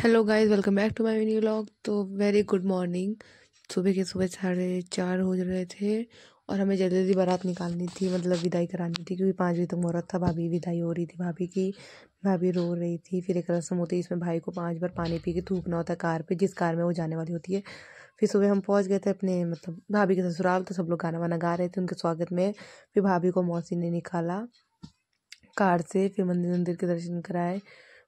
Hello guys, welcome back to my mini vlog. तो very good morning. सुबह 4:30 हो रहे थे और हमें जल्दी जल्दी बारात निकालनी थी, मतलब विदाई करानी थी, क्योंकि 5 बजे तक मुहूर्त था। भाभी विदाई हो रही थी भाभी की। भाभी रो रही थी। फिर एक रस्म होती है, इसमें भाई को 5 बार पानी पी के थूकना होता है कार पे, जिस कार में वो जाने वाली होती है। फिर सुबह हम पहुंच गए थे अपने मतलब भाभी के ससुराल, तो सब लोग गाना वाना गा रहे थे उनके स्वागत में। फिर भाभी को मौसी ने निकाला कार से, फिर मंदिर मंदिर के दर्शन कराए।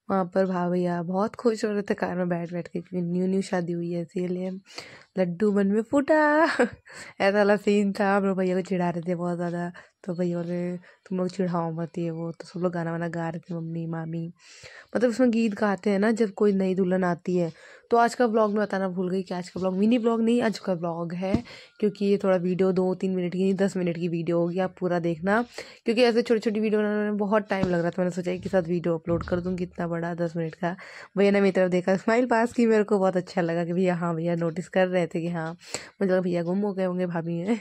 वहाँ पर भैया बहुत खुश हो रहे थे कार में बैठ बैठ के, क्योंकि न्यू न्यू शादी हुई है, इसीलिए लड्डू मन में फूटा ऐसा वाला सीन था। हम लोग भैया को चिढ़ा रहे थे बहुत ज़्यादा। तो भैया बोले तुम लोग चिढ़ाओ मत, ये वो। तो सब लोग गाना वाना गा रहे थे, मम्मी मामी। मतलब उसमें गीत गाते हैं ना जब कोई नई दुल्हन आती है। तो आज का ब्लॉग में बताना भूल गई कि आज का ब्लॉग मिनी ब्लॉग नहीं, आज का ब्लॉग है। क्योंकि ये थोड़ा वीडियो 2-3 मिनट की नहीं, 10 मिनट की वीडियो होगी, आप पूरा देखना। क्योंकि ऐसे छोटी छोटी वीडियो बनाने में बहुत टाइम लग रहा था। मैंने सोचा एक साथ वीडियो अपलोड कर दूँ, कितना बड़ा 10 मिनट का। भैया ने मेरी तरफ देखा, स्माइल पास की, मेरे को बहुत अच्छा लगा कि भैया, हाँ भैया नोटिस कर रहे थे कि हाँ, मतलब भैया गुम हो गए होंगे भाभी में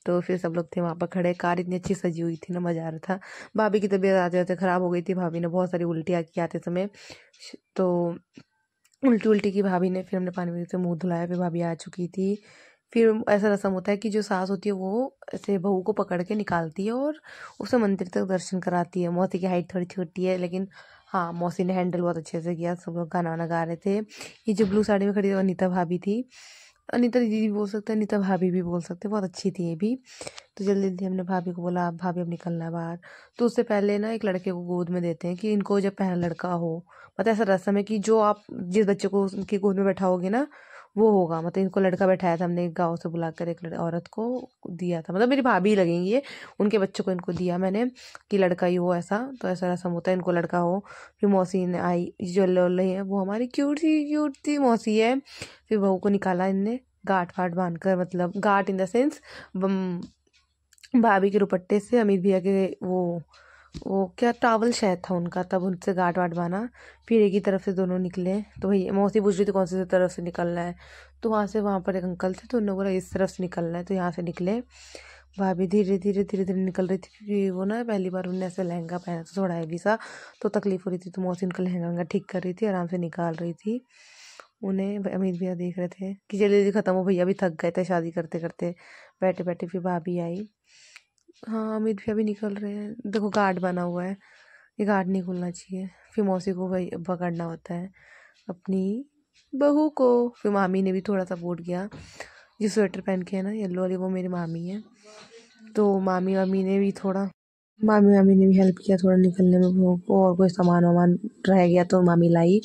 तो फिर सब लोग थे वहाँ पर खड़े। कार इतनी अच्छी सजी हुई थी ना, मज़ा आ रहा था। भाभी की तबीयत आते आते ख़राब हो गई थी। भाभी ने बहुत सारी उल्टियाँ की आते समय, तो उल्टी उल्टी की भाभी ने। फिर हमने पानी वानी से मुंह धुलाया, फिर भाभी आ चुकी थी। फिर ऐसा रस्म होता है कि जो सास होती है वो ऐसे बहू को पकड़ के निकालती है और उसे मंदिर तक दर्शन कराती है। मौसी की हाइट थोड़ी छोटी है, लेकिन हाँ, मौसी ने हैंडल बहुत अच्छे से किया। सब लोग गाना वाना गा रहे थे। ये जो ब्लू साड़ी में खड़ी अनीता भाभी थी, अनीता दीदी भी बोल सकते हैं, अनीता भाभी भी बोल सकते हैं, बहुत अच्छी थी ये भी। तो जल्दी जल्दी हमने भाभी को बोला, आप भाभी अब निकलना है बाहर। तो उससे पहले ना एक लड़के को गोद में देते हैं कि इनको जब पहला लड़का हो, मतलब ऐसा रस्म है कि जो आप जिस बच्चे को उनकी गोद में बैठाओगे ना, वो होगा। मतलब इनको लड़का बैठाया था हमने, गाँव से बुलाकर एक औरत को दिया था, मतलब मेरी भाभी लगेंगी ये, उनके बच्चे को इनको दिया मैंने कि लड़का ही हो ऐसा। तो ऐसा रस्म होता है, इनको लड़का हो। फिर मौसी ने आई, जो लोल्ले है वो हमारी क्यूट सी मौसी है। फिर बहू को निकाला इनने गांठ फाट बांध कर, मतलब गांठ इन द सेंस भाभी के दुपट्टे से अमित भैया के वो क्या टावल शायद था उनका, तब उनसे गांठ वाट बांधा। फिर एक ही तरफ से दोनों निकले। तो भैया मौसी पूछ रही थी कौन सी तरफ से निकलना है। तो वहाँ पर एक अंकल थे, तो उन्होंने बोला इस तरफ से निकलना है, तो यहाँ से निकले। भाभी धीरे धीरे निकल रही थी, क्योंकि वो ना पहली बार उन्होंने ऐसे लहंगा पहना था, थोड़ा हैवी सा, तो तकलीफ हो रही थी। तो मौसी उनका लहंगा ठीक कर रही थी, आराम से निकाल रही थी उन्हें। अमित भैया देख रहे थे कि जल्दी जल्दी खत्म हो, भैया भी थक गए थे शादी करते करते बैठे बैठे। फिर भाभी आई। हाँ, अमित भैया भी निकल रहे हैं। देखो गार्ड बना हुआ है, ये गार्ड नहीं खुलना चाहिए। फिर मौसी को भाई पकड़ना होता है अपनी बहू को। फिर मामी ने भी थोड़ा सपोर्ट किया। जो स्वेटर पहन के है ना येलो वाली, वो मेरी मामी है। तो मामी ने भी थोड़ा, मामी ने भी हेल्प किया थोड़ा निकलने में बहू को। और कोई सामान वामान रह गया तो मामी लाई।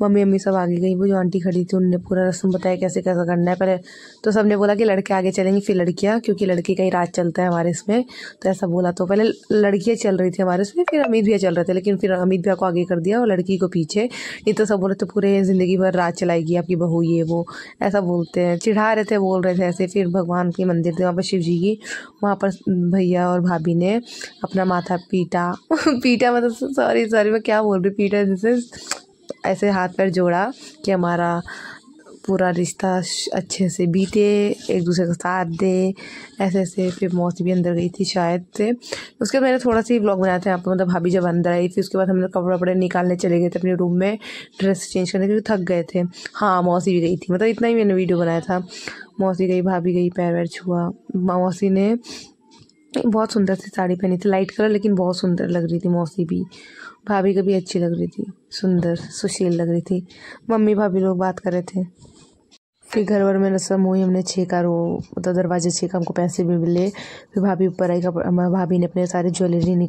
मम्मी अम्मी सब आगे गई। वो जो आंटी खड़ी थी उनने पूरा रस्म बताया कैसे कैसा करना है। पहले तो सबने बोला कि लड़के आगे चलेंगे फिर लड़कियाँ, क्योंकि लड़की का ही राज चलता है हमारे इसमें। तो ऐसा बोला, तो पहले लड़कियाँ चल रही थी हमारे इसमें, फिर अमित भैया चल रहे थे। लेकिन फिर अमित भैया को आगे कर दिया और लड़की को पीछे। ये तो सब बोले तो पूरे ज़िंदगी भर राज चलाएगी आपकी बहू, ये वो ऐसा बोलते हैं, चिढ़ा रहे थे, बोल रहे थे ऐसे। फिर भगवान के मंदिर थे वहाँ पर, शिव जी की, वहाँ पर भैया और भाभी ने अपना माथा पीटा पीटा मतलब सॉरी मैं क्या बोल रही, पीटा जैसे ऐसे हाथ पैर जोड़ा कि हमारा पूरा रिश्ता अच्छे से बीते, एक दूसरे का साथ दे, ऐसे ऐसे। फिर मौसी भी अंदर गई थी शायद से। उसके बाद मैंने थोड़ा सा ही ब्लॉग बनाया था यहाँ पर, मतलब भाभी जब अंदर आई। फिर उसके बाद हम लोग कपड़े वपड़े निकालने चले गए थे अपने रूम में, ड्रेस चेंज करने, क्योंकि थक गए थे। हाँ, मौसी भी गई थी, मतलब इतना ही मैंने वीडियो बनाया था। मौसी गई, भाभी गई, पैर वैर छुआ। मौसी ने बहुत सुंदर सी साड़ी पहनी थी, लाइट कलर, लेकिन बहुत सुंदर लग रही थी मौसी भी। भाभी को भी अच्छी लग रही थी, सुंदर सुशील लग रही थी। मम्मी भाभी लोग बात कर रहे थे। फिर घर वर में रस्म हुई, हमने छेका, रो मतलब दरवाजे छेका, हमको पैसे भी मिले। फिर भाभी ऊपर आई, भाभी ने अपने सारे ज्वेलरी निकाल